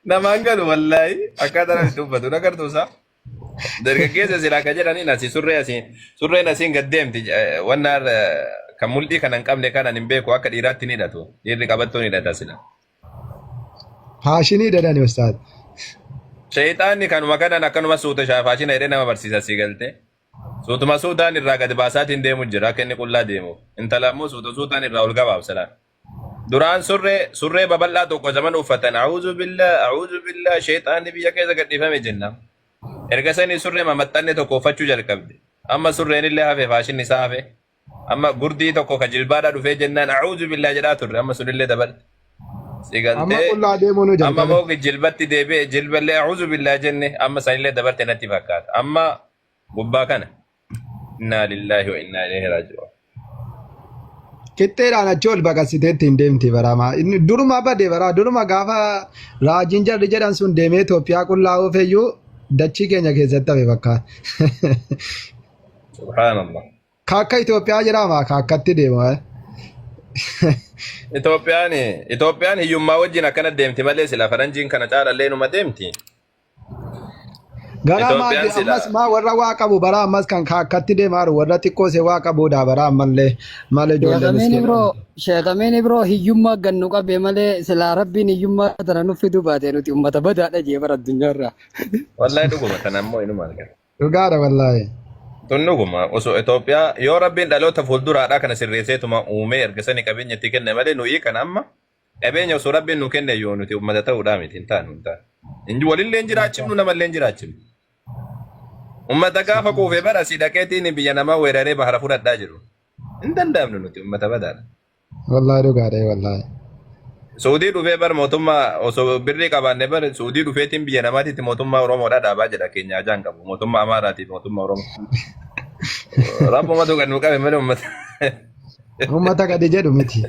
Namangal wallahi akada na dubbatu na kartusa dargaggeessa silaa ka jedhaniin asii surreen asiin gaddeemti wanna kan mul'ii kan hin qabne kanan hin beeku akka dhiiraatti ni hidhatu dhiirri qabattuu ni hidhata sila. Faashinii dadhani ustaad. Sheeyxaanni kanuma kanan akkanuma suuta faashina hidhee nama barsiisa sii galte. Suutuma suutaan irraa gadi baasaatiin deemu jira akka inni qullaa deemu. Intala immoo suutaan irraa ol gabaabsala. Duraan surree babal'aa tokko zaman uffatan a'uuzu billah sheexaanni biyya keessa gadhiifame jenna. Erga sanii surree mamaxxanne tokko uffachuu jalqabde. Amma surreen illee hafe faashinni isaa hafe. Amma gurdii tokko ka jilbaadhaa dhufee jennaan a'uuzu billah jedhaa turre amma sunillee dabalte. Amma qullaa deemuu nu Amma jalqabe. moo jilbatti deebi'e jilballee a'uuzu billah jenne amma sanillee dabarte natti fakkaata. Amma gubbaa kana. Inna lillahi wa inna ilaihi raaji'uun. Qixxeedhaan achi ol baqasiteetti hin deemti baramaa. Duruma bade baraa duruma gaafa raajiin jarri jedhan sun deemee Itoophiyaa qullaa oofeyyuu dachii keenya keessatti hafe bakka. Subhaanallah. Kaakka Itoophiyaa jedhama kaakkatti deema. Itoophiyaan hiyyummaa wajjin akkana deemti malee sila faranjiin kana caalallee numa deemti. Gara Itoophiyaan maali sila ammas maa warra waa qabu bara ammas kan kaakkatti deemaaru warra xiqqoo see waa qabuudha bara ammallee maal ijoollee Sheekamiin miskiina. ibro sheekamiin ibro hiyyummaa gannu qabe malee silaa rabbiin hiyyummaa tana nuuf fiduu baate nuti ummata badaadha jee bara addunyaarraa. wallahi dhuguma tan ammoo inuma argata. Dhugaadha wallaahi. Tun dhuguma osoo Itoophiyaa yoo rabbiin dhaloota fuulduraadhaa kana sirreesseetuma uumee erga sani qabeenyatti kenne malee nuyi kan amma qabeenya osoo rabbiin nu kenne yoo nuti ummata ta'uudhaa miti hin taanu hin taanu. Inji walillee hin jiraachifnu namallee hin jiraachifnu. Ummata gaafa kuufee bara si dhaqeetiin biyya namaa weeraree bahara fudhadhaa jiru. Hin danda'amnu nuti ummata badaadha. Wallaahi dhugaadha wallaahi. Suudii dhufee bar mootummaa osoo birrii qabaanne bar Suudii dhufeetiin biyya namaatiitti mootummaa Oromoodhaa dhaabaa jedha keenya ajaan qabu mootummaa Amaaraatiif mootummaa Oromoo. Rabbumatu kan nu qabe malee ummata. Uummata gadi jedhu miti.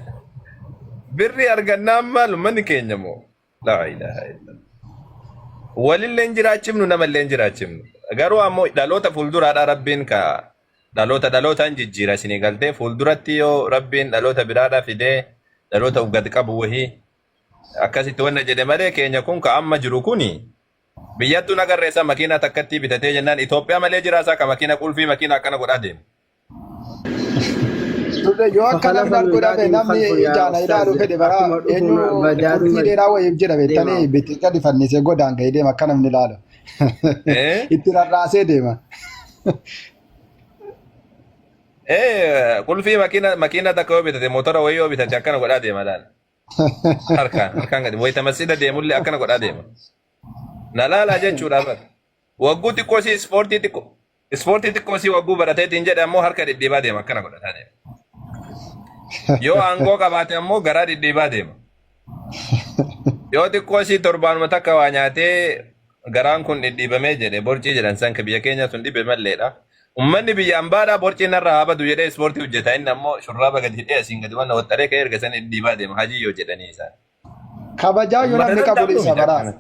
Birrii argannaan maal ummanni keenya moo? Laa ilaaha illallah. Walillee hin jiraachifnu namallee hin jiraachifnu. Garuu ammoo dhaloota fuulduraadhaa rabbiin ka dhalootaan jijjiira isinii galtee fuulduratti yoo rabbiin dhaloota biraadhaa fidee dhaloota gad qabu wahii akkasitti wanna jedhe malee keenya kun ka amma jiru kuni biyyattuun agarreessa makiinaa takkatti bitatee jennaan Itoophiyaa malee jiraasaa ka makiina qulfii makiina akkana godhaa deemu. Yoo akka namni godhame namni ijaana ilaalu fedhe bara eenyu turtii dheeraa wayiif jira beektanii bitti gadi fannisee godaan gahee deema akka namni ilaalu. Itti rarraasee deema. Qulfii makiina takka yoo bitate motora wayii yoo bitate akkana godhaa deema laala. Harkaan gadi wayita masjida deemullee akkana godhaa deema. Na laalaa jechuudha bara. Wagguu xiqqoo si ispoortii xiqqoo si wagguu barateetiin jedhe ammoo harka dhidhiibaa deema akkana godhataa deema. Yoo aangoo qabaate ammoo garaa dhidhiibaa deema. Yoo xiqqoo si torbaanuma takka waa nyaatee garaan kun dhidhiibamee jedhe borcii jedhan san ka biyya keenya sun dhibe malleedha. Ummanni biyya ambaadhaa borcii narraa habadu jedhee ispoortii hojjeta inni ammoo shurraaba gadi hidhee asiin gadi wanna waxxaree ka'ee erga san dhidhiibaa deema hajii yoo jedhanii isaan. Kabajaa yoo namni qabu isa bara.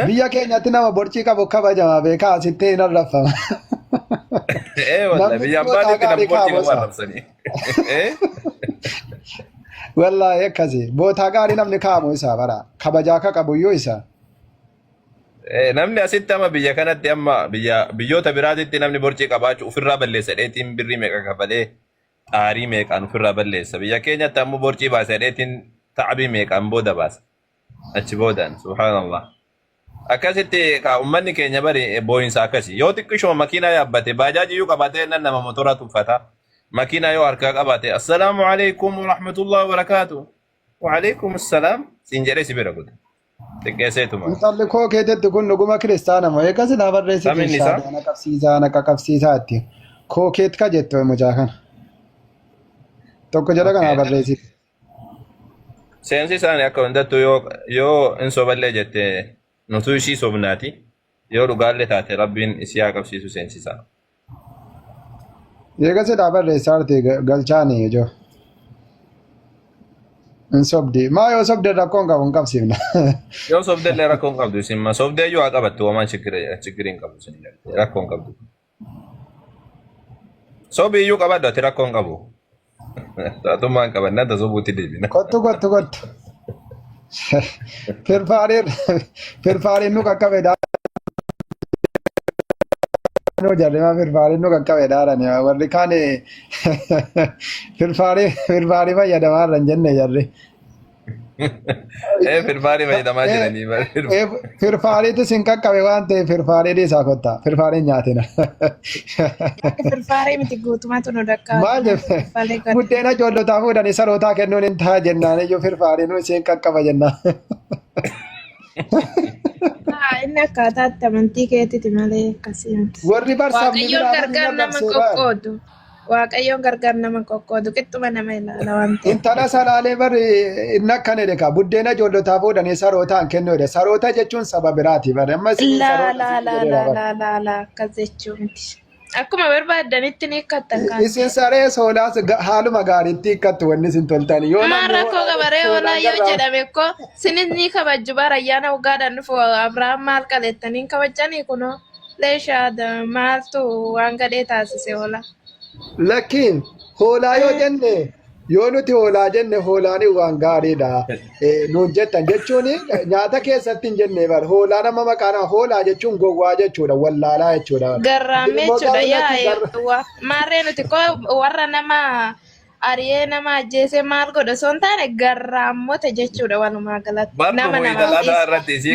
Biyya keenyatti nama borcii qabu kabajama beekaa asitti hin arrafama. Walla biyya ambaadhiitti nama borcii qabu arrabsanii. Wallaahi akkasi bootaa gaarii namni kaamu isa bara kabajaa ka qabu yoo isa. Namni asitti amma biyya kanatti amma biyyoota biraatitti namni borcii qabaachuu ofirraa balleessa dheetiin birrii meeqa kafalee xaarii meeqaan ofirraa balleessa. Biyya keenyatti ammoo borcii baasa dheetiin ta'abii meeqaan booda baasa. Achi boodaan subhaanallah. Akkasitti ummanni keenya bari boo'insa akkasi. Yoo xiqqishoo makiinaa yaabbate baajaajii yoo qabaate nan nama motora tuffata. Makiinaa yoo harkaa qabaate assalaamu alaikum wa rahmatullahi wa barakaatu. Wa alaikum assalaam siin jedhee si bira godhe. Xiqqeesseetuma. Intalli koo keetetti kun dhuguma kiristaana moo eegas na barreesse kiristaana na qabsiisaatti. Koo keet ka jettu mujaa kana. Tokko jedha kana barreessi. Seensi isaanii akka hundattuu yoo hin soballee jette nutu ishii sobnaati. Yoo dhugaallee taate rabbiin isii haa qabsiisu seensisaa. Eegas na barreessaa arti galchaanii ijoo. Hin sobdi. Maa yoo sobde rakkoon qabu hin qabsiifna. Yoo sobdellee rakkoon qabdu isin ma sobdee yoo haa qabattu homaan chiggiriin qabu isin rakkoon qabdu. Sobii iyyuu qabaddu ati rakkoon qabu. Taatummaan qabannaa ta sobuutti deebina. Kottu. firfaareen nu qaqqabe daanoo jarri maa firfaareen nu qaqqabe daarani warri kaan firfaarii fayyadamaa irra hin jenne jarri. Firfaarii fayyadamaa jiranii firfaariitu sin qaqqabe waan ta'eef firfaarii dhiisaa kottaa firfaariin nyaatina. Firfaarii miti guutumatu nu dakkaa. Maal jettee buddeena ijoollotaa fuudhanii sarootaa kennuun hin ta'a jennaan iyyuu firfaarii nu isheen qaqqaba jennaan. Inni akkaataatti amantii keetiiti malee akkasii miti. Warri barsaafni Waaqayyoon gargaar nama qoqqoodu. Waaqayyoon gargaar nama qoqqoodu qixxuma nama ilaala waan ta'eef. Intala salaalee bari inni akkana jedhe buddeena ijoollotaa fuudhanii sarootaan kennuudha. Saroota jechuun saba biraati bari. Ammas Laa akkas jechuu miti. Akkuma barbaadanitti ni hiikkattan kan. Isin saree soolaas haaluma gaariitti hiikkattu wanni isin toltani. Maan rakkoo gabaree oolaa yoo jedhame ko sinis ni kabajju bara ayyaana waggaadhaan dhufu Abiraam maal qaleettanii kabajanii kunoo leeshaadha maaltu waan gadhee taasise oola. Lakkiin hoolaa yoo jenne yoo nuti hoolaa jenne hoolaani waan gaariidha. Nuun jettan jechuun nyaata keessatti hin jenne bara hoolaa nama maqaan hoolaa jechuun gowwaa jechuudha wallaalaa jechuudha. Garraamee jechuudha yaa maarree nuti ko warra nama ari'ee nama ajjeese maal godha son taane garraammote jechuudha walumaa galatti.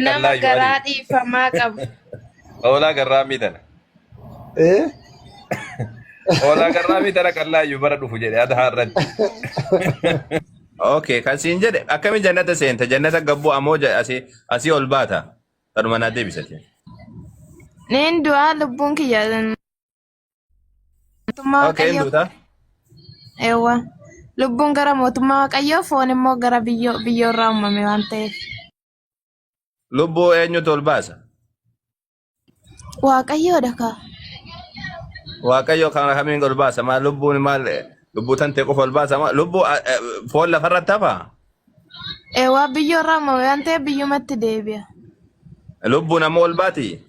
Nama garaa dhiifamaa qabu. Hoolaa garraamii tana. Hoolaa garraamii tana qallaayyuu bara dhufu jedhe adda har'atti. Okay, kan siin jedhe akkamiin jannata seenta jannata gabbuu ammoo asii ol baata. Tanuma naa deebisate. Neen du'aa lubbuun kiyya. Okay, duuta. Eewwa. Lubbuun gara mootummaa Waaqayyoo foon immoo gara biyyoorraa uumame waan ta'eef. Lubbuu eenyutu ol baasa? Waaqayyoodha kaa. Waaqayyo kan kamiin ol baasa maal lubbuun maal lubbuu tantee qofa ol baasa maal lubbuu foon lafarratti hafaa? Eewwa biyyoorraa uumame waan ta'eef biyyumatti deebi'a. Lubbuun ammoo ol baati?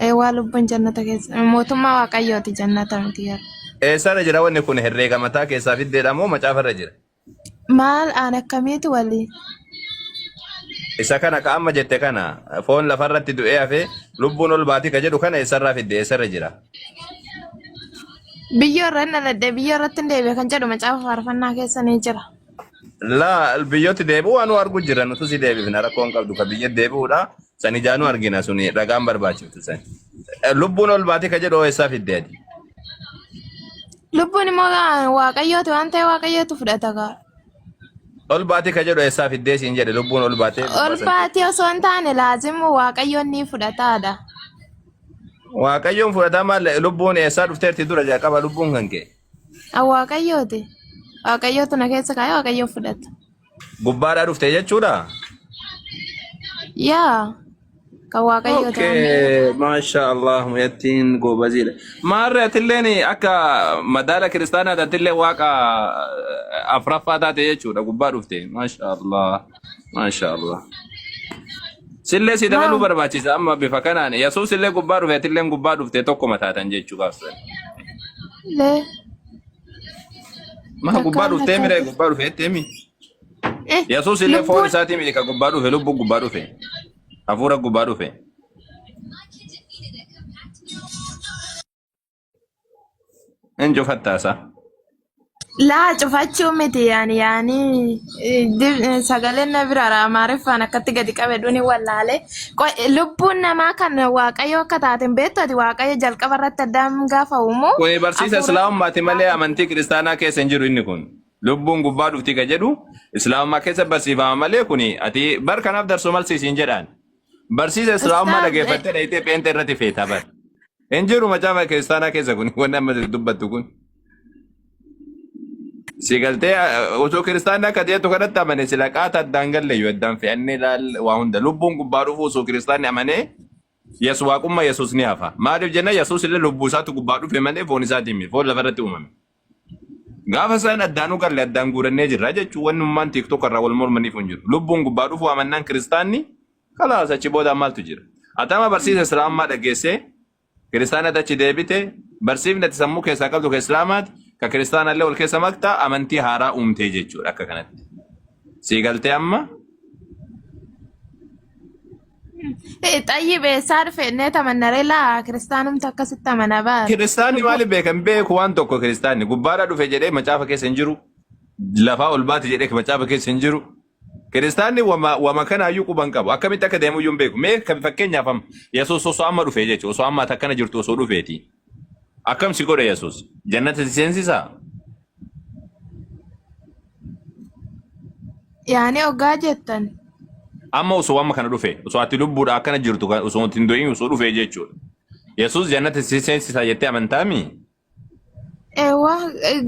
Eewwa lubbuun jannata keessa mootummaa Waaqayyooti jannata miti yaa. Eessarra jira wanni kun herreega mataa keessaa fiddeedha moo macaafarra jira? Maal aan akkamiitu waliin? Isa kana ka amma jette kana foon lafarratti du'ee hafee lubbuun ol baati ka jedhu kana eessarraa fidde eessarra jira? Biyyoorra hin dhaladhe biyyoorratti hin deebi'e kan jedhu macaafa faarfannaa keessa ni jira. Laa biyyootti deebi'u waan argu jira nutu si deebifna rakkoon qabdu ka biyya deebi'uudha sani jaanu argina suni ragaan barbaachiftu sani. Lubbuun ol baati ka jedhu eessaa fidde adi? Lubbuun immoo Waaqayyooti waan ta'eef Waaqayyootu fudhata gaa. Ol baati ka jedhu eessaa fiddee siin jedhe lubbuun ol baatee. Ol baatee osoo hin taane laazimu Waaqayyoon ni fudhataadha. Waaqayyoon fudhataa maal lubbuun eessaa dhufteerti dura jalqaba lubbuun kan kee? Waaqayyooti. Waaqayyootu na keessa kaayee Waaqayyoon fudhata. Gubbaadhaa dhufte jechuudha? Yaa. Kan Waaqayyooti. Okay, masha Allah muyattiin goobaziidha. Maarre atilleen akka madaala kiristaanaa atillee waaqa afraffaa taate jechuudha gubbaa dhufte. Masha Allah. Masha Allah. Sillee si dabaluu barbaachisa amma bifa kanaan Yesuus illee gubbaa dhufe atilleen gubbaa dhufte tokkuma taatan jechuu gaafsan. Lee. Ma gubbaa dhuftee mire gubbaa dhufe ettemi. Yesuus illee foon isaatii mire ka gubbaa dhufe lubbuu gubbaa dhufe. Hafuura gubbaa dhufe. Hin cufattaasa. Laa cufachuu miti yaani sagaleen na biraadha Amaariffaan akkatti gadi qabeedhuun wallaalee lubbuun namaa kan Waaqayyo akka taateen beektooti Waaqayyo jalqaba irratti addaan gaafa uumu. Kuni barsiisa Islaamummaati malee amantii kiristaanaa keessa hin jiru inni kun. Lubbuun gubbaa dhufti ka jedhu Islaamummaa keessa barsiifama malee kuni ati bar kanaaf darsoo malsiisiin jedhaan. Barsiisa Islaamummaa dhageeffattee dhayitee pheenta irratti feeta bar. Hin jiru macaafa kiristaanaa keessa kun wanni amma dubbattu kun. Sigaltee osoo kiristaanaa akka ta'etu kanatti amane sila qaata addaan galle yoo addaan fe'annee ilaal waa hunda lubbuun gubbaa dhufu osoo kiristaanni amane Yesuus waaqummaa Yesuus ni hafa. Maaliif jenna Yesuus illee lubbuu isaatu gubbaa dhufe malee foon isaatiin miti foon lafarratti uumame. Gaafa isaan addaanuu galle addaan guurannee jirra jechuun wanni ummaan TikTok irraa wal mormaniif hin jiru. Lubbuun gubbaa dhufu amannaan kiristaanni kalaas achi booda maaltu jira. Atama barsiisa Islaamummaa dhageessee kiristaanatti achi deebite barsiifni ati sammuu keessaa qabdu ka Islaamaati ka kiristaanallee ol keessa maktaa amantii haaraa uumtee jechuudha akka kanatti. Siigaltee amma طيب صار في النت من لا كريستيانو متكسد من بار Kiristaanni maaliif beekan beeku waan tokko kiristaanni gubbaadhaa dhufe jedhee macaafa keessa hin jiru. Lafaa ol baate jedhee macaafa keessa hin jiru. Kiristaanni wama kanaayyuu quban qabu. Akkamitti akka deemu iyyuu hin beeku. Mee fakkeenyaaf amma Yesuus osoo amma dhufe jechuudha. Osoo amma akkana jirtu osoo dhufeeti. Akkam si godhe Yesuus? Jannata si seensisaa? يعني أوجاجتن Amma osoo amma kana dhufe osoo ati lubbuudha akkana jirtu osoo hin du'in osoo dhufe jechuudha. Yesuus jannata si seensisaa jettee amantaami? إيوه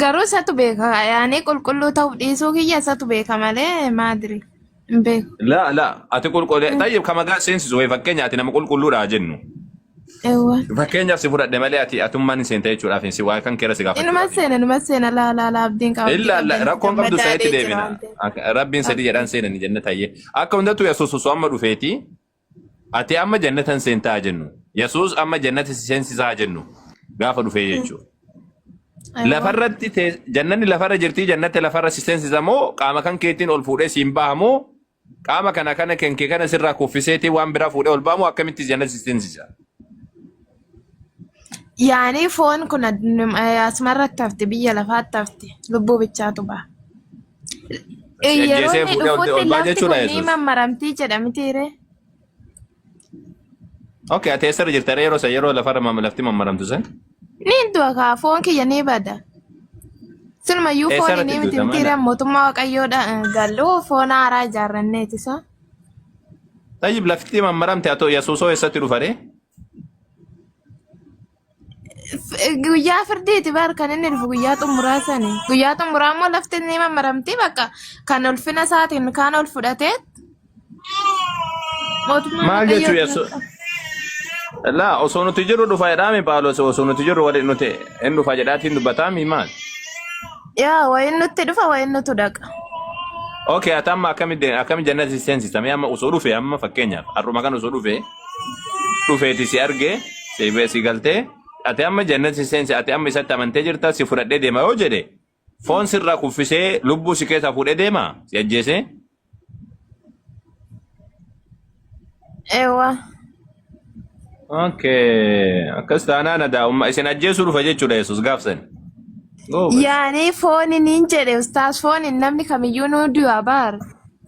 قالوا ساتوبيكا يعني كل توديسو هي ساتوبيكا مالي ما أدري بيك لا لا ati qulqullee tayyib kama gaa seensisu way fakkeenya ati nama qulqulluudha jennu. إيوه Fakkeenyaaf si fudhadhe malee ati atummaan hin seente jechuudhaaf si waa kan keera si gaafachuu. إنما سينا لا أبدين كاو Illa rakkoon qabdu sa'itti deebina. Rabbiin sadii jedhan seenani jannata tayyee. Akka hundatu Yesuus osoo amma dhufeeti ati amma jannatan seentaa jennu. Yesuus amma jannata si seensisaa jennu gaafa dhufee jechuudha. Lafarratti jannanni lafarra jirti jannatti lafarra si seensisa moo qaama kan keetiin ol fuudhee siin baha moo qaama kana kenkee kana sirraa kuffiseetii waan biraa fuudhee ol baha moo akkamitti jannata si seensisa? يعني فون كنا أسمر تفتي بيا لفات تفتي لبو بتشاتو با Ejjeesee fuudhee ol baha jechuudha Yesuus. نيما مرمتي جدا متيري Okay, ati eessarra jirta yeroo lafarra lafti mammaramtu san? نين دوكا فون كي يعني بدا سلما يو إيه فون سارة نيمي تدو تمتيري تماما. موتما وقايو دا قالو فون عرا جارنيتي سا Tayyib lafti mammaramte atoo Yesuusoo eessatti dhufare? guyyaa firdeeti bar kan inni dhufu guyyaa xumuraa sani guyyaa xumuraa immoo lafti inni mammaramti bakka kan ulfina isaatiin kaan ol fudhateet mootummaa Maal jechuu Yesuus? Laa osoo nuti jirru dhufa jedhaami Phaawulos osoo nuti jirru waliin nuti hin dhufa jedhaatiin dubbataami maal? yaa wayin nutti dhufa wayin nutu dhaqa Okay, ati amma akkami jannata si seensisa? Mee amma osoo dhufe amma fakkeenyaaf har'uma kan osoo dhufeeti si arge si galtee ati amma jannata si seensi ati amma isatti amantee jirta si fudhadhee deema yoo jedhe foon sirraa kuffisee lubbuu si keessaa fuudhee deema si ajjeesee? eewa Okay, akkas taanaan adaa'ummaa isin ajjeesuu dhufa jechuudha Yesuus gaafsan. yaani fooni niin jedhe ustaas fooni namni kamiyyuu nuu du'a bar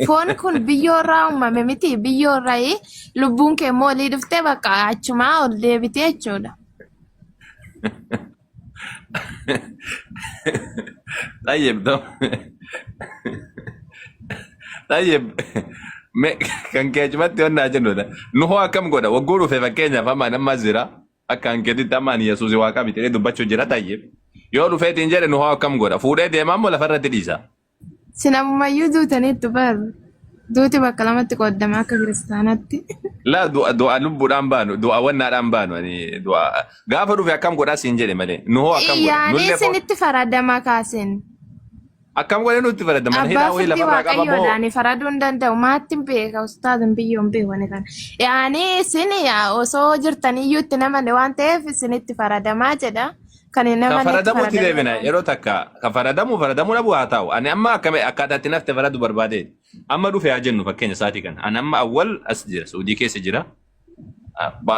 foon kun biyyoorraa uumame miti biyyoorraa lubbuun kee immoo olii dhuftee bakka achumaa ol deebite jechuudha. Tayyib kan keechumatti onnaa jennuudha. Nu hoo akkam godha wagguu dhufe fakkeenyaaf amma nammas jira akka hankeetitti amma ani Yesuus waaqa bitee dubbachuu jira tayyib. Yoo dhufeetiin jedhe nu hoo akkam godha fuudhee deemaa moo lafarratti dhiisa? Sinamummayyuu duutaniittu bar duuti bakka lamatti qoodama akka kiristaanatti. La du'a lubbuudhaan baanu du'a wannaadhaan baanu gaafa dhufe akkam godhaa siin jedhe malee nu hoo akkam godha? Yaani isinitti faradama kaasin. Akkam godhee nutti faradama hidhaa wayii lafarraa qaba moo? Waaqayyoodhaan faraduu hin danda'u maatti beeka ustaazin biyyoon beekwane kana. Yaani isin osoo jirtaniyyuu itti namane waan ta'eef isinitti faradamaa jedha. Kan nama faradamuutti deebina yeroo takka kan faradamuu dhabu haa ta'u ani amma akkaataatti nafte faradu barbaade amma dhufe haa jennu fakkeenya isaatii kana ani amma awwal as jira Suudii keessa jira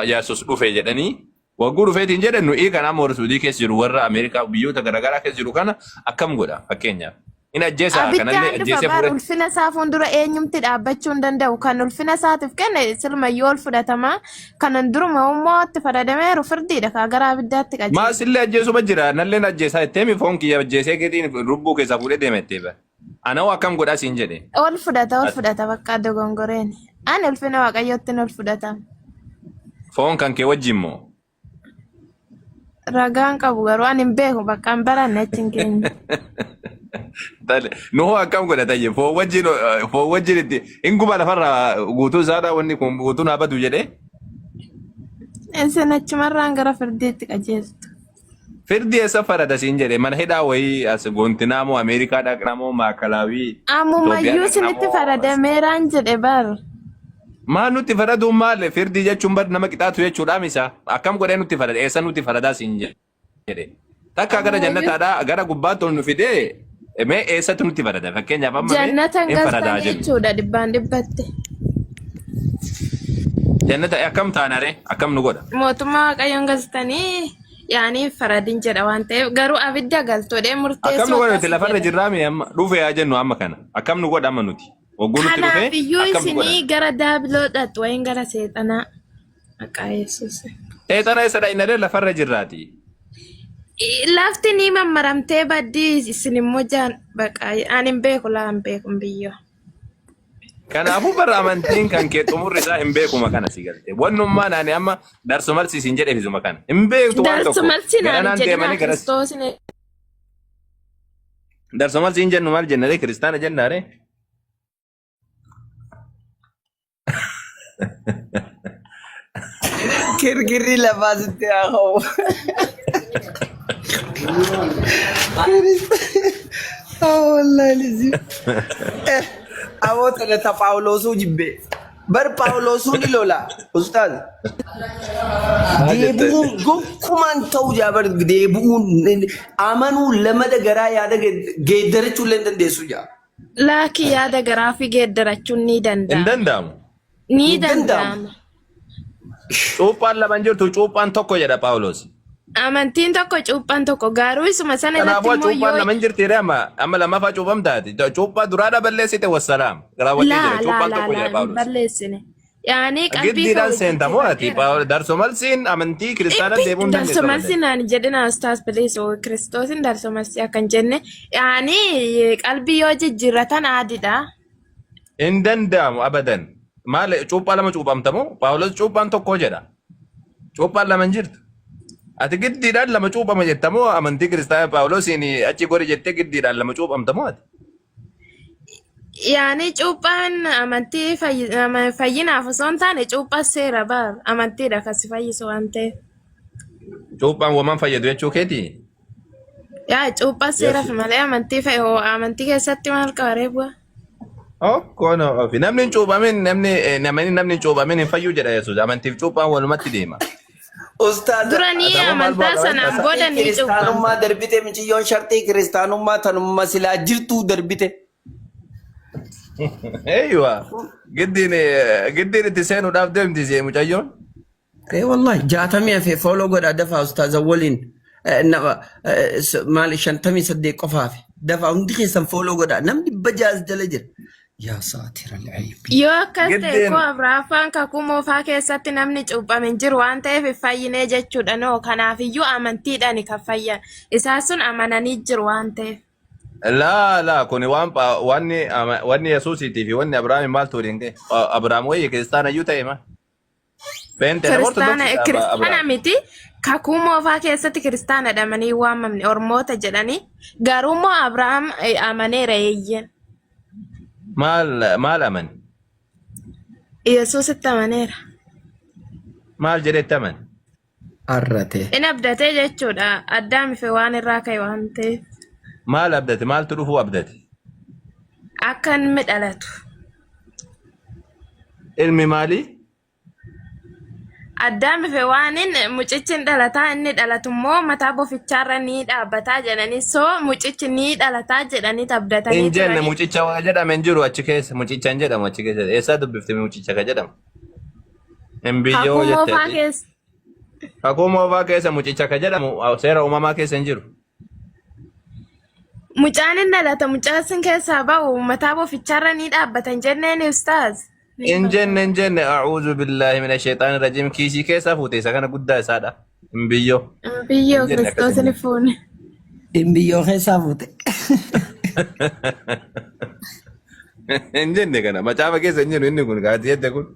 Yesuus dhufe jedhanii wagguu dhufeetiin jedhan nuyi kan amma warra Suudii keessa jiru warra Ameerikaa biyyoota garaagaraa keessa jiru kana akkam godha fakkeenyaaf inni ajjeesaa kanallee ajjeesee fuudhe. Ulfina isaa fuuldura eenyumti dhaabbachuu hin danda'u kan ulfina isaatiif kenne silmayyuu ol fudhatama kanan duruma immoo itti faradamee firdiidha kaa gara abiddaatti qajeela. Maasillee ajjeesuma jira nalleen ajjeesaa itteemi foon kiyya ajjeesee geetiin lubbuu keessaa fuudhee deema itteeba. Anoo akkam godhaa siin jedhe. Ol fudhata bakka dogongoreen ani ulfina waaqayyootti ol fudhata. Foon kan kee wajjin moo? Ragaan qabu garuu ani hin beeku bakka hin baranne achiin keenya. Nu hoo akkam godha tayyee foon wajjin itti hin guba lafarraa guutuu isaadhaa wanni kun guutuu naa badu jedhee. Isin achumarraan gara firdiitti qajeeltu. Firdi eessa farada siin jedhe mana hidhaa wayii as Goontinaa moo Ameerikaa dhaqna moo Maakalaawii. Ammumayyuu isinitti faradameeraan jedhe bar. Maal nutti faraduun maal firdi jechuun bar nama qixaatu jechuudha misa akkam godhee nutti farada eessa nutti faradaa siin jedhe. Takka gara jannataadhaa gara gubbaatti ol nu fidee mee eessatti nutti farada fakkeenyaaf amma Jannatan gastan jechuudha dhibbaan dhibbatte. jannata akkam taanare akkam nu godha mootummaa waaqayyoon galtanii yaani faradin jedha waan ta'eef garuu abidda galtoodhee akkam nu murteessoo godha nuti lafarra jirraami amma dhufe yaa jennu amma kana akkam nu godha amma nuti wagguu nutti dhufe kanaaf iyyuu akkam nu godha isinii gara daabiloodhaatti wayin gara seexanaa maqaa yesuus seexana isadha innadee lafarra jirraati lafti ni mammaramtee baddii isin immoo jaan baqa ani hin beeku laa hin beeku biyyoo kanaafuu bara amantiin kan kee xumurri isaa hin beekuma kana si galte wannummaan ani amma darsu malsiisin jedhe fisuma kana hin beektu waan darsu tokko malsi naan garanaan jedhina deemanii garas kiristoosin darsu malsiin jennu maal jennare kiristaana jennaare Kirkirri lafaa sitti haa ka'u. Wallahi lisi. Awoota na ta Phaawulosuu jibbe. Bar Phaawulosuu ni lola. Ustaaz. Deebi'uun gonkumaan ta'uu jaabar deebi'uun amanuu lamada garaa yaada geeddarachuu illee hin dandeessu jaa. laakii yaada garaa fi geeddarachuun ni hin danda'ama danda'amu ni Hin danda'amu. danda'ama cuuphaan laman jirtu cuuphaan tokko jedha Phaawulos amantiin tokko cuuphaan tokko garuu isuma sana kanaafuu irratti immoo cuuphaan yoo laman jirti amma lamaffaa cuupham taati cuuphaa duraadha balleessite wassalaam garaawwattee jira laa cuuphaan tokko jedha hin Phaawulos balleessine yaani qalbii giddiidhaan seentamoo ati darso malsiin amantii kiristaana deemuun darso malsi naan jedhina ustaas bilis kiristoosin darso malsi akkan jenne yaani qalbii yoo jijjiirratan aadidha hin danda'amu abadan maal cuuphaa lama cuuphamtamoo Phaawulos cuuphaan tokko jedha cuuphaan laman jirtu ati giddiidhaan lama cuuphama jettamoo amantii kiristaana Phaawulosiin achi gori jettee giddiidhaan lama cuuphamtamoo ati yaani cuuphaan amantii fayyinaaf osoo hin taane cuuphaa seera baar amantiidha kasi fayyisu waan ta'eef cuuphaan waman fayyadu jechuu keeti yaa cuuphaa seeraaf malee amantii keessatti maal qabaree bu'a okkono ofi namni hin cuuphamin namni hin cuuphamin hin fayyuu jedha Yesuus amantiif cuuphaan walumatti deema Ustaaz. duranii amantaa sanaan booda ni cuuphamu Kiristaanummaa darbite miciyyoon shartii kiristaanummaa tanummaa silaa jirtuu darbite. eeywa giddiin itti seenuudhaaf deemti see mucayyoon Wallahi jaatamii hafee fooloo godhaa dafaa ustaaza waliin maali 58 qofaaf dafaa hundi keessan fooloo godhaa namni bajaas jala jira. Yaa saatira al-ayb. yoo akkas ta'e Giddeen- koo abraafaan kakuu moofaa keessatti namni cuuphame hin jiru waan ta'eef hin fayyinee jechuudha noo kanaafiyyuu amantiidhaan kan fayyan isaan sun amananii jiru waan ta'eef laa kuni wanni Yesuusiitii fi wanni Abrahaam maaltu waliin ga'e Abrahaam wayye kiristaana iyyuu ta'e ma beente nama kiristaana Abrahaam miti kakuu moofaa keessatti kiristaana dhamanii waamamne ormoota jedhanii garuummoo abrahaam amaneera eeyyen maal aman yesuusitti amaneera maal jedhetti aman Arrate. in abdatee jechuudha addaamife waan irraa ka'e waan ta'eef maal abdate maaltu dhufuu abdate akka inni dhalatu ilmi maalii addaamife waan mucichi dhalataa inni dhalatu immoo mataa bofichaarra ni dhaabbataa jedhanii soo mucichi ni dhalataa jedhanii abdatanii hin jenne turanii. mucicha waa jedhame hin jiru achi keessa mucicha hin jedhamu achi keessa eessaa dubbifte mucicha ka jedhamu hin biyyoo Kakuu moofaa jettee keessa kakuu moofaa keessa mucicha ka jedhamu seera uumamaa keessa hin jiru mucaan hin dhalata mucaan keessaa ba'u mataa bofichaarra ni dhaabbatan jenneen ustaaz. hin jenne a'uudhu billaahi mina sheexaani rajiim kiisii keessaa fuute isa kana guddaa isaadha hin biyyoo biyyoo Hin jenne kiristoos ni fuune. Dhimbiyyoo keessaa fuute. hin jenne kana macaafa keessa hin jiru inni kun gaati jette kun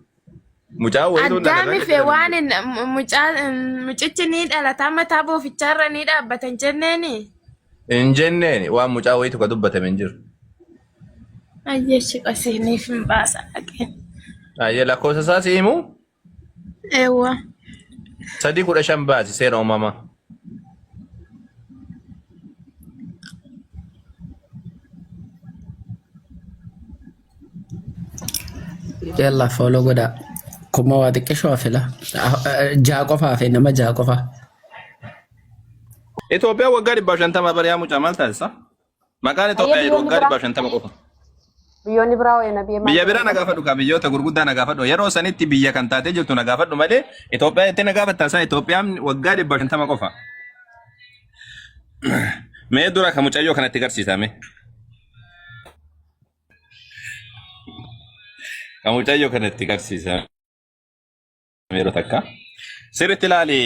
mucaa wayituu Addaamife waan mucichi ni dhalataa mataa bofichaarra ni dhaabbatan jenneeni. hin jenneen waan mucaa wayitu ka dubbatame hin jiru Ayyeeshi qasiiniif hin baasa dhaqeen. ayyee lakkoofsa isaa si himu Eewwa. 3:15 baasi seera uumamaa Yalla fooloo godhaa. Kuma waa xiqqeeshoo hafela. Jaa qofaa fi nama jaa qofaa. Itoophiyaa waggaa 150 bari'aa mucaa maal taasisa? Maqaan Itoophiyaa jedhu waggaa 150 qofa. Biyyoonni biraa wayina biyya maal Biyya biraa jedhamu? nagaafadhu ka biyyoota gurguddaa nagaafadhu. Yeroo sanitti biyya kan taatee jirtu nagaafadhu malee Itoophiyaa itti nagaafattaa isaa Itoophiyaan waggaa 150 qofa. Mee dura ka mucayyoo kanatti garsiisame. Ka mucayyoo kanatti garsiisame yeroo takka. Sirriitti ilaali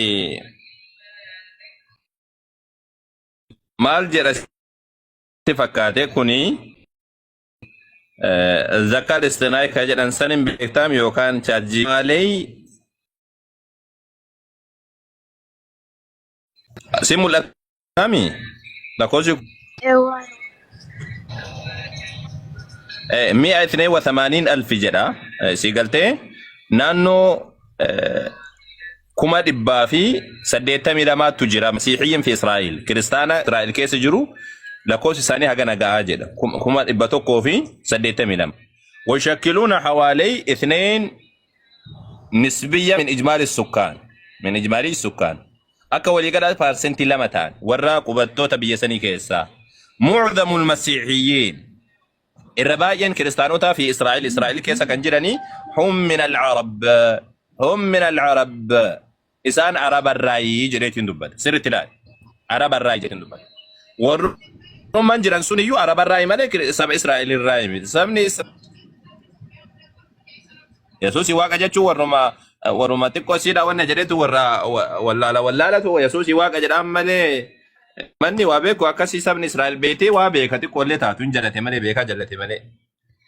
maal jedha si fakkaate kuni zakkaat istinaay ka jedhan sanin beektaam yookaan chaajjimaalee si mul'atami lakkoofsi Eewwan. 182,000 jedha si galtee naannoo 182,000 jira masiixiyyiin fi Israa'el kiristaana Israa'el keessa jiru lakkoofsi isaanii haga nagaa jedha 182 ويشكلون حوالي 2 نسبية من إجمالي السكان من إجمالي السكان أكا ولي قد بارسنتي لمتان ورا قبطو تبيسني كيسا معظم المسيحيين الرباين كريستانوتا في إسرائيل كيسا كان جراني هم من العرب إسان عرب الرأي جريتين دبت سرت لا عرب الرأي جريتين دبت ورمان جران سنيو عرب الرأي مالك سب إسرائيل الرأي سبني يسوسي واقع جاتشو ورما تكو سيدا وانا جريتو ولا تو يسوسي واقع جرام مالي manni waa beeku akkasii sabni Israa'el beetee waa beeka xiqqoollee taatu hin jalate malee beekaa jalate malee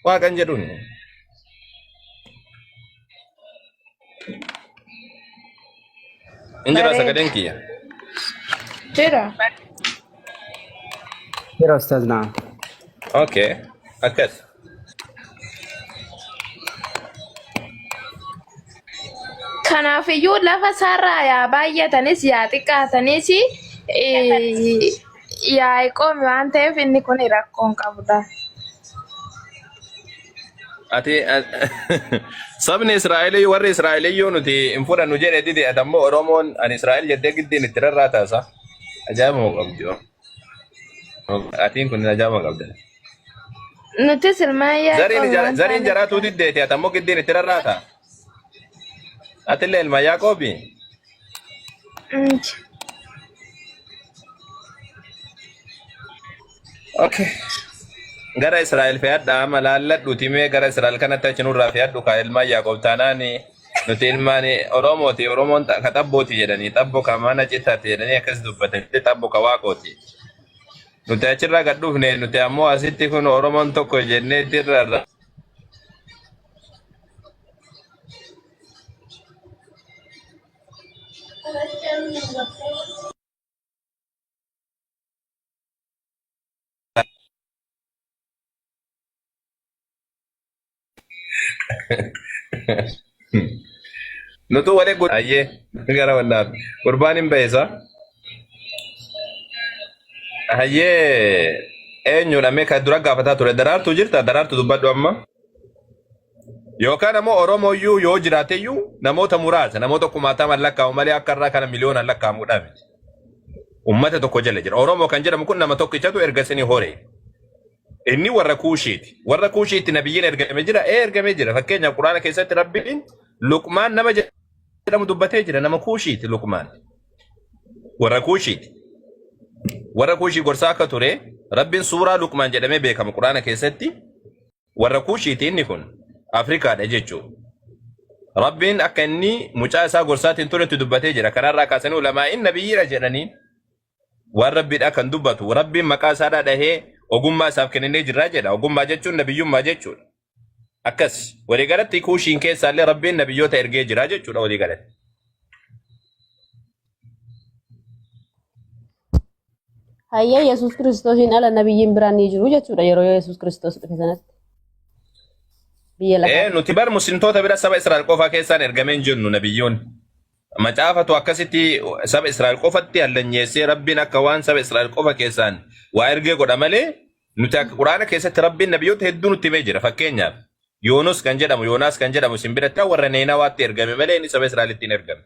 waa kan jedhuun injira sagaleen kiyya Jira. Jira Ustaz, naam. okay akkas Kanaafiyyuu lafa sarraa yaa baay'atanis yaa xiqqaatanis yaa qoomi waan ta'eef inni kun rakkoon qabudha. ati sabni Israa'elii warri Israa'eliyyuu nuti hin fudhannu jedhe didi atammoo Oromoon ani Israa'el jettee giddiin itti rarraa taasa ajaa'iba moo qabdi atiin kun ajaa'iba qabdi Nuti silmaayyaa zariin jaraatuu diddeeti atammoo giddiin itti rarraa taa atillee ilma Yaaqoobii okay gara Israa'el fe'adha malaalladhu timee gara Israa'el kanatti achi nurraa fe'adhu ka ilma Yaaqoob taanaani nuti ilmaan Oromooti Oromoon ka xabbooti jedhanii xabbo ka mana citaati jedhanii akkas dubbatanii xabbo ka waaqooti nuti achirraa gad dhufne nuti ammoo asitti kun Oromoon tokko jennee tirrarra nutu wale gud ayyee gara wannaaf gurbaan hin beesa ayyee eenyudha mee ka dura gaafataa ture daraartu jirta daraartu dubbadhu amma yookaan ammoo Oromooyyuu yoo jiraateyyuu namoota muraasa namoota kumaataman lakkaa'u malee akka irraa kana miliyoonaan lakkaa'amuudhaaf ummata tokko jala jira Oromoo kan jedhamu kun nama tokkichatu ergasanii hore inni warra kuushiitti nabiyyiin ergamee jira fakkeenyaaf quraana keessatti rabbiin Luqmaan nama jedhamu dubbatee jira nama kuushiitti Luqmaan warra kuushii gorsaa akka ture rabbiin suuraa Luqmaan jedhamee beekama quraana keessatti warra kuushiitti inni kun Afrikaadha jechuudha rabbiin akka inni mucaa isaa gorsaatiin turetti dubbatee jira karaarraa kaasanii ulamaa'iin nabiyyiidha jedhaniin waan rabbiidha kan dubbatu rabbiin maqaa isaadhaa dhahee ogummaa isaaf kennee jirraa jedha ogummaa jechuun nabiyyummaa jechuudha akkas walii galatti kuushiin keessaallee rabbiin nabiyyoota ergee jiraa jechuudha walii galatti. Hayya Yesuus Kiristoosiin ala nabiyyiin biraan ni jiru jechuudha yeroo Yesuus Kiristoos dhufe sanatti. Biyya lafaa. Nuti bar muslimtoota bira saba Israa'el qofaa keessaan ergameen jennu nabiyyoon. Macaafatu akkasitti saba Israa'el qofatti hallanyeessee rabbiin akka waan saba Israa'el qofa keessaan waa ergee godha malee nuti akka quraana keessatti rabbiin nabiyyoota hedduu nutti himee jira fakkeenyaaf Yoonas kan jedhamu isin biratti warra Neenawaatti ergame malee inni saba Israa'elittiin ergame.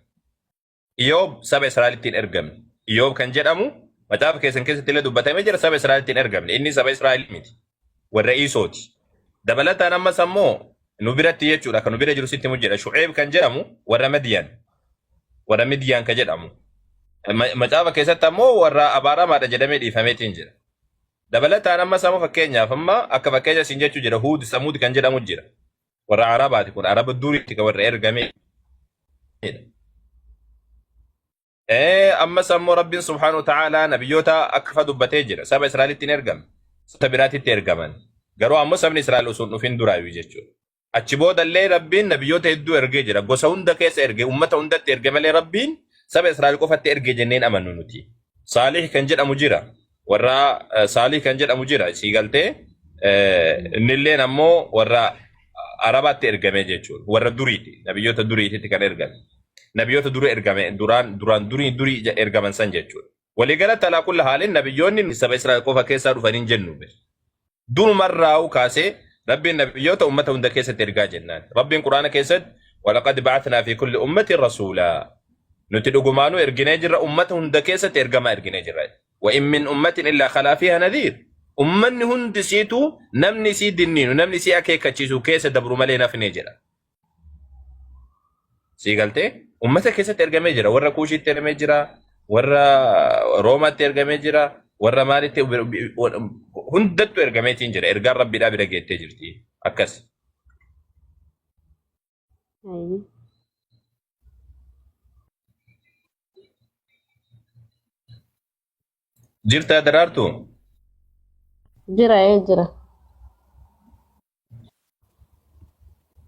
Iyoob saba Israa'elittiin ergame. Iyoob kan jedhamu macaafa keessan keessatti illee dubbatamee jira saba Israa'elittiin ergamne inni saba Israa'el miti warra Iisooti. Dabalata nama sammoo nu biratti jechuudha kan nu bira jiru sitti mujjira. Shu'eeb kan jedhamu warra Midiyaan kan jedhamu. Macaafa keessatti ammoo warra abaaramaadha jedhamee dhiifameetiin jira. Dabalataan amma sama fakkeenyaaf amma akka fakkeenya siin jechuu jira Huud Samuud kan jedhamu jira. Warra Arabaati kun Araba duriitti kan warra ergamee. Amma sammoo Rabbiin subhaanahu wa ta'aalaa nabiyyoota akka dubbatee jira. Saba Israa'elitti hin ergame. Saba biraatitti ergaman. Garuu ammoo sabni Israa'el osoo hin dhufin duraayyuu jechuudha. Achi boodallee Rabbiin nabiyyoota hedduu ergee jira. Gosa hunda keessa ergee uummata hundatti erge malee Rabbiin saba Israa'el qofatti ergee jenneen amannu nuti. Saalih kan jedhamu jira. Warra Saalih kan jedhamu jira. Sii galtee innilleen ammoo warra Arabaatti ergame jechuudha. Warra duriiti. Nabiyyoota duriititti kan ergame. Nabiyyoota durii ergame duraan durii ergaman san jechuudha. Waliigalatti alaa kulli haalin nabiyyoonni saba Israa'el qofa keessaa dhufaniin jennu. Durumarraa kaasee Rabbiin nabiyyoota ummata hunda keessatti ergaa jennaan. Rabbiin Quraana keessatti walaqad ba'atnaa fi kulli ummatin rasuulaa. Nuti dhugumaanuu erginee jirra ummata hunda keessatti ergamaa erginee jirra. Wa in min ummatin illaa khalaa fiihaa nadhiir. Ummanni hundi siitu namni sii dinniinu namni sii akeekkachiisu keessa dabru malee nafnee jedha. Sii galtee ummata keessatti ergamee jira. Warra Kuushiitti ergamee jira. Warra Roomaatti ergamee jira. Warra maalitti hundattu ergameetiin jira. Ergaan Rabbiidhaa bira geettee jirti. Akkas. Jirtaa daraartu? Jira.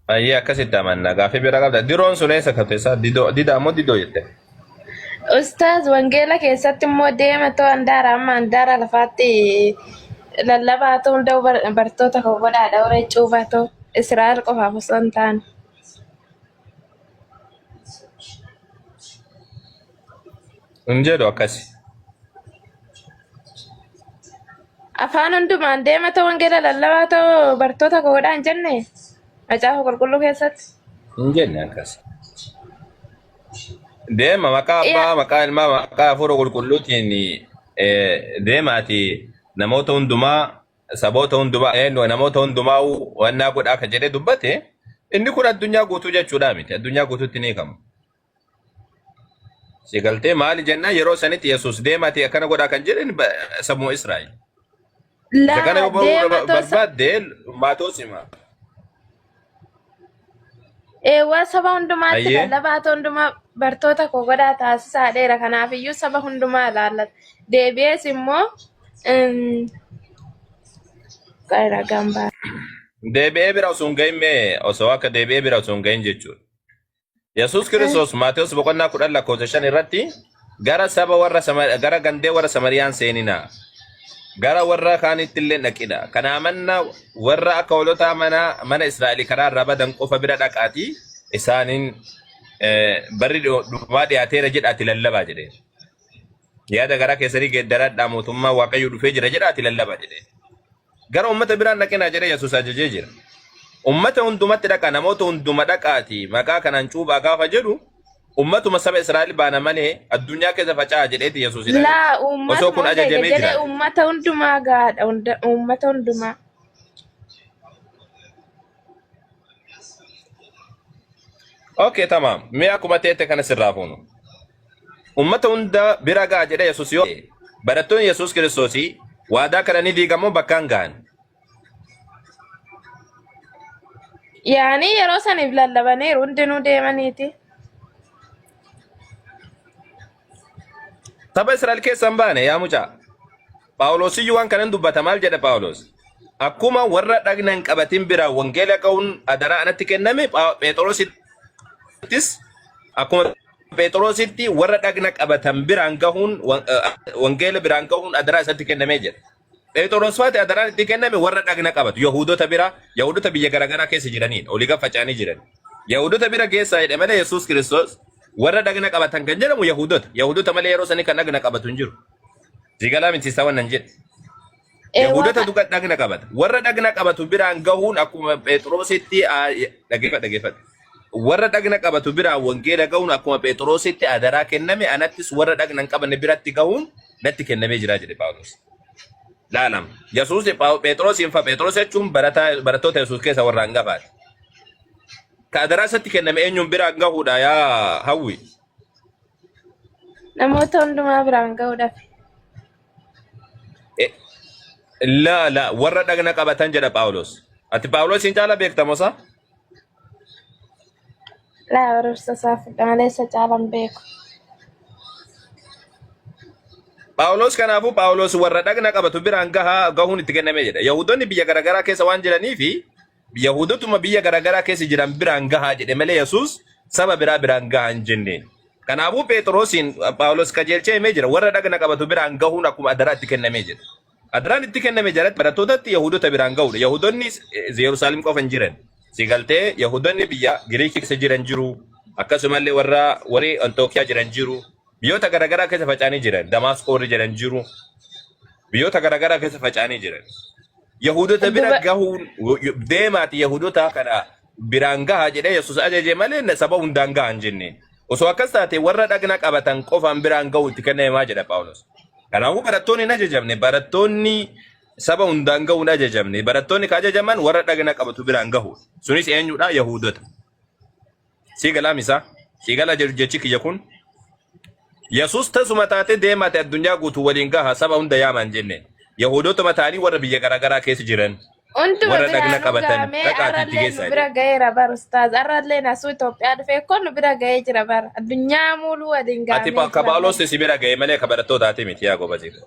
Ayyee akkasitti amanna. Gaaffii bira qabda. Diroon sun eessa kabteessaa? Dida ammoo didoo jette. Ustaaz wangeela keessatti immoo deematoo handaara amma handaara lafaatti lallabaa ta'uu hunda bartoota koo godhaadha warra cuufatoo Israa'el qofaaf osoo hin taane. Hin jedhu akkasi. Afaan hundumaan deematoo wangeela lallabaa ta'uu bartoota koo godhaa hin jenne macaafa qulqulluu keessatti. Hin jenne akkasi. Deema maqaa abbaa maqaa ilmaa maqaa hafuura qulqulluutiin deemaati namoota hundumaa saboota hundumaa namoota hundumaa wannaa godhaa kan jedhee dubbate inni kun addunyaa guutuu jechuudha miti addunyaa guutuutti ni hiikamu. Si galtee maali jennaan yeroo sanitti Yesuus deemaati akkana godhaa kan jedhan sammuu Israa'el. Kana yoo barbaadde Maatoos hima. Eewwa saba hundumaatti lallabaata hundumaa bartoota koo godhaa taasisaadheera. Kanaafiyyuu saba hundumaa ilaallata. Deebi'ees immoo gara gambaa. Deebi'ee bira osoo hin gahin mee osoo akka deebi'ee bira osoo hin gahin jechuudha. Yesuus Kiristoos Maatewos boqonnaa 10:5 irratti gara saba warra gara gandee warra Samariyaan seeninaa. Gara warra kaanitti illee dhaqidha. Kana amanna warra akka hoolota mana Israa'el karaa irraa badan qofa bira dhaqaati isaaniin barri dhumaa dhiyaateera jedhaati lallabaa jedhee. Yaada gara keessanii geeddaradhaa mootummaa Waaqayyoo dhufee jira jedhaati lallabaa jedhee. Gara uummata biraan dhaqinaa jedhee Yesuus ajajee jira. Uummata hundumatti dhaqa namoota hunduma dhaqaati maqaa kanaan cuubaa gaafa jedhu ummatuma saba Israa'el baana malee addunyaa keessa faca'aa jedheeti Yesuus jedha. Laa uummata kun ajajamee jira. Uummata hundumaa gaadha uummata hundumaa. Okay tamam. Mee akkuma teette kana sirraa fuunu. Ummata hunda bira gaa jedhe Yesuus yoo barattoonni Yesuus Kiristoosii waadaa kana ni diigamoo bakkaan gahan. Yaani yeroo saniif lallabaniiru hundinuu deemaniiti. Saba Israa'el keessa hin baane yaa mucaa. Phaawulosiyyuu waan kanan dubbata maal jedha Phaawulos? Akkuma warra dhagna hin qabatin bira wangeela qabuun adaraa anatti kenname Phexrosittis akkuma Phexrositti warra dhagna qabatan biraan gahuun wangeela biraan gahuun adaraa isatti kennamee jira. Phexros faati adaraan itti kenname warra dhagna qabatu Yahudota bira Yahudota biyya garaagaraa keessa jiraniin olii gaffacanii jiran. Yahudota bira keessa jedhe malee Yesuus Kiristoos warra dhagna qabatan kan jedhamu Yahudota malee yeroo sanii kan dhagna qabatu hin jiru. Zigalaa miti isaa wannan jedhe. Yahudota duga dhagna qabata. Warra dhagna qabatu biraan gahuun akkuma Phexrositti dhageeffadha. Warra dhagna qabatu biraan wangeela gahuun akkuma Phexrositti adaraa kenname anattis warra dhagna hin qabanne biratti gahuun natti kennamee jira jedhe Phaawulos. laalam Yesuus Phexrosin fa Phexros jechuun barattoota Yesuus keessa warra hangafaati. Ka adaraasatti kenname eenyuun bira hangahuudha yaa hawwi. Namoota hundumaa biraan ga'uudhaaf. La warra dhagna qabatan jedha Phaawulos. Ati Phaawulosin caala beektamosa? Laa barumsa isaa fudha malee isa caalan beeku. Phaawulos kanaafuu Phaawulos warra dhagna qabatu biraan gahuun itti kenname jedha. Yahudoonni biyya garaagaraa keessa waan jiranii fi Yahudotuma biyya garaagaraa keessa jiran biraan gahaa jedhe malee Yesuus saba biraan gahaa hin jenneen. Kanaafuu Phexrosin Phaawulos qajeelchee himee jira warra dhagna qabatu biraan gahuun akkuma adaraa itti kenname jedha. Adaraan itti kenname jalatti barattootatti Yahudota biraan gahudha. Yahudonni Yerusaalem qofa hin jiran. Sigaltee Yahudonni biyya Giriikii keessa jiran jiru. Akkasumallee warri Antookiyaa jiran jiru. Biyyoota garaagaraa keessa faca'anii jiran. Damaasqoo jiran jiru. Biyyoota garaagaraa keessa faca'anii jiran. Yahudota bira gahuun deemaati Yahudota kana biraan gahaa jedhee Yesuus ajaje malee saba hundaan gahaa hin jenneen. Osoo akkas taate warra dhagna qabatan qofaan biraan gahuu itti kennamaa jedha Phaawulos. Kanaafuu barattoonni hin ajajamne, barattoonni saba hundaan gahuun ajajamne, barattoonni ka ajajaman warra dhagna qabatu biraan gahu. Sunis eenyudha? Yahudota. Siigalaam isaa, siigala jechi kiyya kun. Yesuus tasuma taate deemate addunyaa guutuu waliin gaha saba hunda yaaman jenne. Yahudota mataanii warra biyya garaagaraa keessa jiran. Warra dhagna qabatan dhaqaatti itti geessaa bira ga'eera bar ustaaz arrallee nasu Itoophiyaa dhufee kun bira ga'ee jira bar addunyaa muluu waliin gaamee. Ati ka Phaawulos si bira ga'e malee ka barattootaati miti yaa goba jira.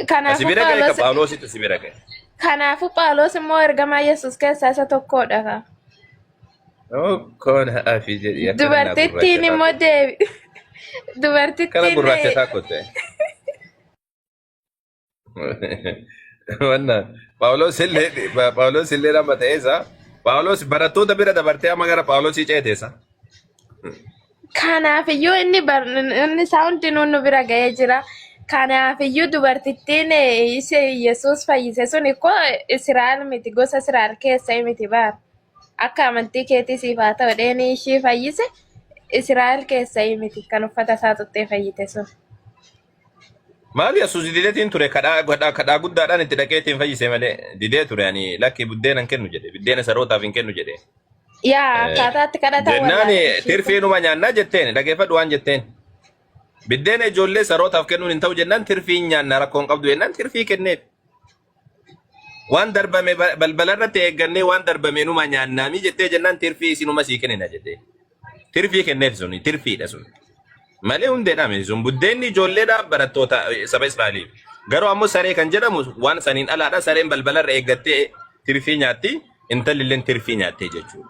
Kanaafuu bira ga'e ka Phaawulos si bira ga'e. Kanaafuu Phaawulos immoo ergamaa Yesuus keessaa isa tokkodha ka. Koon haafi jedhi. Dubartittiin immoo deebi. Dubartittiin. Kana gurraachataa kotte. Wannan Phaawulos illee nama ta'eessa. Phaawulos barattoota bira dabartee amma gara Phaawulosii ceeteessa. Kanaafiyyuu inni isaa hundinuu nu bira ga'ee jira. Kanaafiyyuu dubartittiin Yesuus fayyise sun ikkoo Israa'el miti gosa Israa'el keessa miti baar. Akka amantii keetii siif haa ta'u dheeni ishii fayyise Israa'el keessa miti kan uffata isaa tuttee fayyite sun. Maali Yesuus dideetiin ture kadhaa guddaadhaan itti dhaqeetiin fayyise malee didee ture ani lakki buddeena hin kennu jedhe buddeena sarootaaf hin kennu jedhe. Yaa akkaataatti kadhataa jennaan tirfiinuma nyaannaa jetteen dhageeffadhu waan jetteen. Buddeena ijoollee sarootaaf kennuun hin ta'u jennaan tirfiin nyaannaa rakkoon qabdu jennaan tirfii kenneef. Waan darbame balbalarratti eeggannee waan darbame numa nyaannaami jettee jennaan tirfii isinuma sii kennina jettee. Tirfii kenneef suni tirfiidha suni. Malee hundeedhaan sun buddeenni ijoolleedhaan barattoota saba Israa'eliif. Garuu ammoo saree kan jedhamu waan saniin alaadha sareen balbalarra eeggattee tirfii nyaatti intalli illee tirfii nyaattee jechuudha.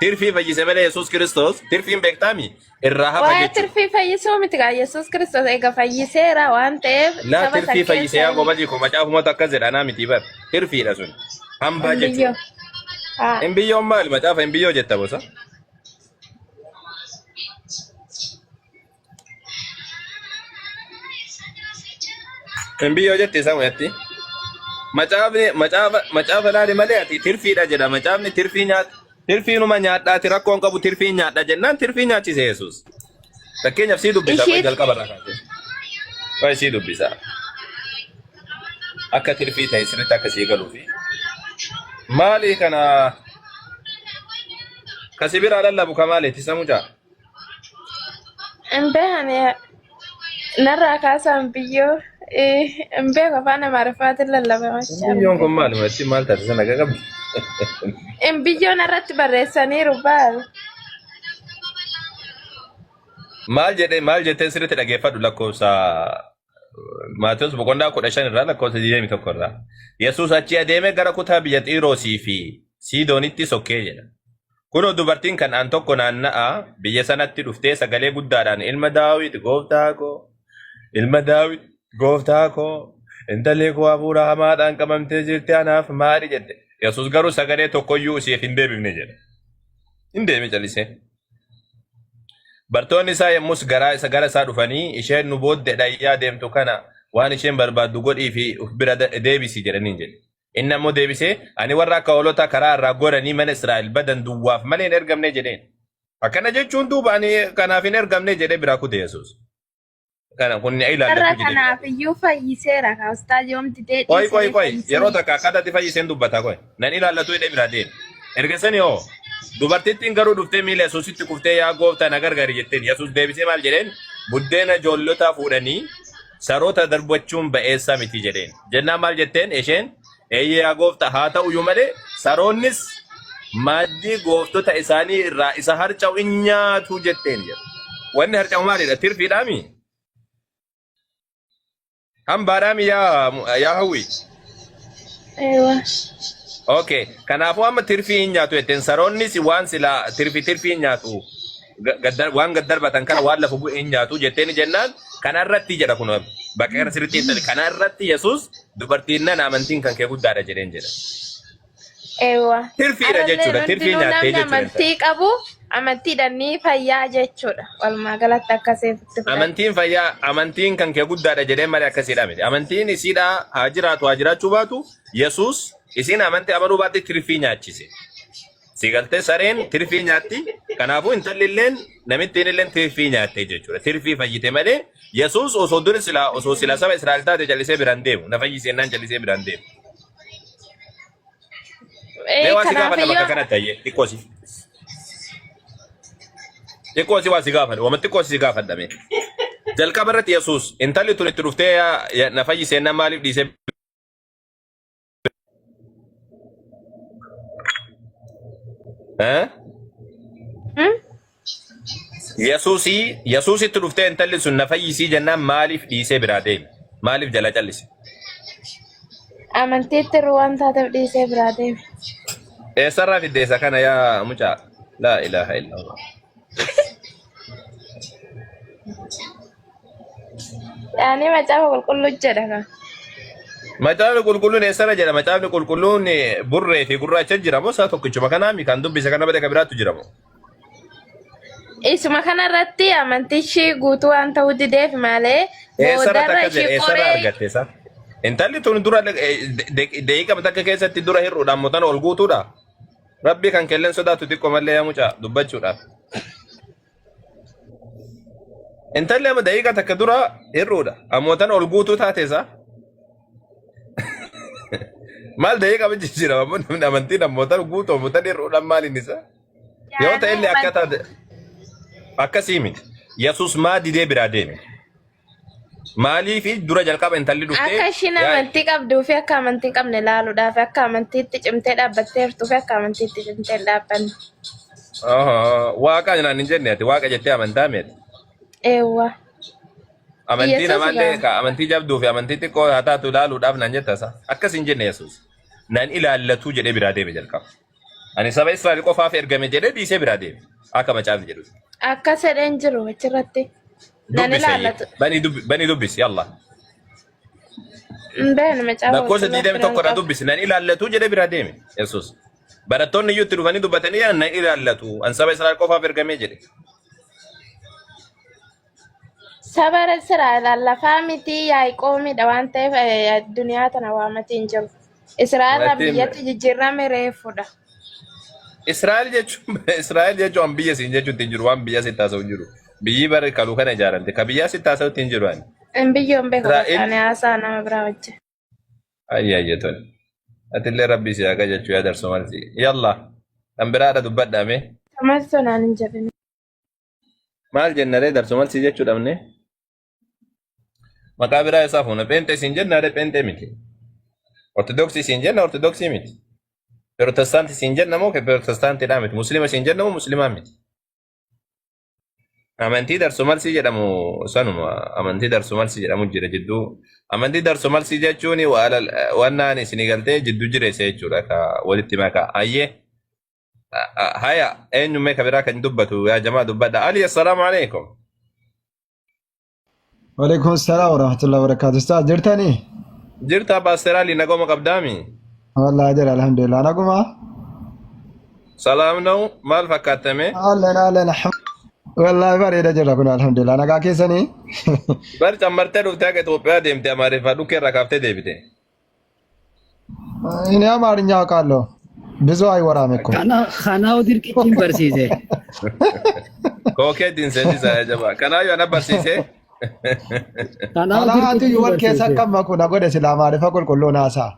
Tirfii fayyise malee Yesuus Kiristoos tirfiin beektaami irraa hafa jechuudha. Waa tirfii fayyisuu miti gaa Yesuus Kiristoos eega fayyiseera waan ta'eef. Laa tirfii fayyisee yaa gobatii ko macaafumatu akkas jedhanaa miti bar tirfiidha sun hambaa jechuudha. Hin biyyoon maali macaafa hin biyyoo jetta bosa. Hin biyyoo jette isaa muyatti. Macaafa laali malee ati tirfiidha jedha macaafni tirfii nyaata. Tirfiinuma nyaadhaati rakkoon qabu tirfiin nyaadha jennaan tirfii nyaachise Yesuus. Fakkeenyaaf sii dubbisa jalqaba irraa kaasee. Waa'ee sii dubbisa. Akka tirfii ta'e sirriitti akka sii galuufi. Maali kana kasi biraa lallabu ka maaliiti samucaa? Hin beekne narraa kaasaan biyyoo hin beeku afaan Amaariffaatiin lallabama. Biyyoon kun maali matti maal taate sana qabdi? Biyyoon irratti barreessaniiru baal. Maal jettee sirriitti dhageeffadhu lakkoofsa Maatiyus boqonnaa 15 irraa lakkoofsa 21 irraa. Yesuus achi adeemee gara kutaa biyya Xiiroosii fi Siidoonitti sokkee jedha. Kunoo dubartiin kan aan tokko naanna'a biyya sanatti dhuftee sagalee guddaadhaan ilma Daawit gooftaa koo intalli koo hafuura hamaadhaan qabamtee jirti anaaf maali jette. Yesuus garuu sagalee tokkoyyuu isiif hin deebifne jedha. Hin deeme callisee. Bartoonni isaa yommus gara isaa dhufanii isheen nu booddeedha iyyaa deemtu kana waan isheen barbaaddu godhii fi uf bira deebisi jedhaniin jedhe. Inni ammoo deebisee ani warra akka hoolota karaa irraa godhanii mana Israa'el badan duwwaaf malee hin ergamne jedheen. Akkana jechuun duuba ani kanaaf hin ergamne jedhee biraa kute Yesuus. kana kun ila Sarara latu jide kanaaf iyyuu fayyiseera ka ustaajoom didee koy dhiisee koy yeroo takka akkadatti fayyiseen dubbata koy nan ilaallatu hidhe bira deem ergasani hoo dubartittiin garuu dhuftee miila Yesuusitti kuftee yaa gooftaa na gargaari jetteen Yesuus deebisee maal jedheen buddeena ijoollota fuudhanii saroota darbachuun ba'eessa miti jedheen jennaan maal jetteen isheen eeyyee yaa gooftaa haa ta'u iyyuu malee saroonnis maaddii gooftota isaanii irraa isa harca'u hin nyaatu jetteen jedha wanni harca'u maalidha tirfiidhaami hambaadhaami yaa hawwi eewa okay kanaafuu amma tirfii hin nyaatu jetteen saroonnis waan sila tirfii hin nyaatu waan gaddarbatan kana waan lafa bu'ee hin nyaatu jetteen jennaan kanarratti jedha kun bakka kana sirriitti hin kanarratti Yesuus dubartiin nan amantiin kan kee guddaadha jedheen jedha. eewa Tirfiidha jechuudha tirfii nyaattee jechuudha. amantii qabu amantiidhaan ni fayyaa jechuudha walumaa galatti akkasitti amantiin kan kee guddaadha jedheen malee akkasiidha miti amantiin isiidha haa jiraachuu baatu Yesuus isin amantii amanuu baatte tirfii nyaachise. Sigaltee sareen tirfii nyaatti kanaafuu intalli illeen namittiin illeen tirfii nyaatte jechuudha tirfii fayyite malee Yesuus osoo sila saba Israa'el taate jallisee biraan deemu na fayyiseenaan jallisee biraan deemu. Dewa si gaafa bakka kanatti tayyee xiqqoosi. Xiqqoosi waa si gaafa wama xiqqoosi si gaafa dhamee. Jalqaba irratti Yesuus intalli tun itti dhuftee na fayyiseenaan maaliif dhiisee Yesuus itti dhuftee intalli sun na fayyisii jennaan maaliif dhiisee biraa deeme maaliif jala callise amantiitti ruwaan taateef dhiisee biraa deeme. Eessarraa fiddeessa kana yaa mucaa laa ilaaha illallah. Yaani macaafa qulqulluu jedha kan. Macaafni qulqulluun eessarra jedha macaafni qulqulluun burree fi gurraacha jira moo isaa tokkichuma kanaami kan dubbise kana bade kabiraatu jira moo? Isuma kanarratti amantichi guutuu waan ta'uu dideef malee boodarra ishee eessarra argatte isaa? Intalli tun dura deeqama takka keessatti dura hir'uudhaan mootana ol guutuudha. Rabbi kan kelleen sodaatu xiqqoo mallee yaa mucaa dubbachuudhaaf. Intalli amma deeqa takka dura hir'uudha. Ammootana ol guutuu taateessa. Maal deeqa ma jijjiirama namni amantiin ammootan guutuu ammootan hir'uudhaan maaliin isaa? Yoo ta'e illee akka taate akkasii miti. Yesuus maa didee biraa deeme? Maaliif dura jalqaba intalli dhuftee akka ishiin amantii qabduu fi akka amantii qabne ilaaluudhaaf akka amantiitti cimtee dhaabbattee jirtuu fi akka amantiitti cimtee dhaabbanne. Waaqa naan hin jenne ati waaqa jettee amantaa meeti. Eewwa. Amantii namaallee amantii jabduu fi amantii xiqqoo haa taatu ilaaluudhaaf naan jettasa. Akkas hin jenne Yesuus. Naan ilaallatu jedhee biraa deeme jalqaba. Ani saba Israa'el qofaaf ergame jedhee dhiisee biraa deeme. Akka macaafni jedhu. Akka sedeen jiru achirratti. Nani laallatu. Bani dubbisi yalla. Mbeen macaafa. Lakkoofsa 21 irraa dubbisi nani ilaallatu jedhee biraa deeme Yesuus. Barattoonni iyyuu itti dhufanii dubbatanii yaa nani ilaallatu an saba Israa'el qofaaf ergamee jedhe. Saba Israa'el lafaa miti Yaaqoomiidha waan ta'eef duniyaa tana waamatti hin jiru. Israa'el biyyatti jijjiirame reefudha. Israa'el jechuun biyya siin jechuun hin jiru waan biyya sitti taasa'u hin jiru. Biyyi bara kaluu kana ijaaramte ka biyya sitti taasa'utti hin jiru ani. Biyyoon beeku ani haasaa nama biraa wajjin. Ayyaayye tole. Atillee rabbii si haqa jechuu yaa darsu malsi. Yalla kan biraadha dubbadhaame. Tamasoo naan hin jedhine. Maal jennaree darsu malsi jechuu dhabne. Maqaa biraa isaa fuuna pheenxee siin jennaadhe pheenxee miti. Ortodoksii siin jenna ortodoksii miti. Pirootestaantii siin jenna moo pirootestaantiidhaa miti. Musliima siin jenna moo musliimaa miti. Amantii darsu malsii jedhamu sanuma amantii darsu malsii jedhamu jira jidduu amantii darsu malsii jechuun wannaan isinii galtee jidduu jireessa jechuudha ka walitti makaa ayyee haya eenyummee kabiraa kan dubbatu yaa jamaa dubbadha Ali assalaamu alaikum. Waalaikum salaam wa rahmatullahi wa barakatuh. Ustaz jirtanii? Jirta baasteraalii nagoma qabdaami? Wallahi jira alhamdulillah naguma. Salaam na'u maal fakkaatame? Allen wallahi bareeda jira kun alhamdulillah nagaa keessanii. Bar cammartee dhuftee akka Itoophiyaa deemte Amaariffaa dhukkee irraa kaaftee deebite. Inni አማርኛ አውቃለሁ ብዙ አይወራም እኮ ከናው ድርቅችን በርሲሴ Kookee diinseetiisa jabaa kanaayyuu ana barsiisee Kanaafuu wal keessa akkam makuna godhe silaa maaliif qulqulluun haasaa.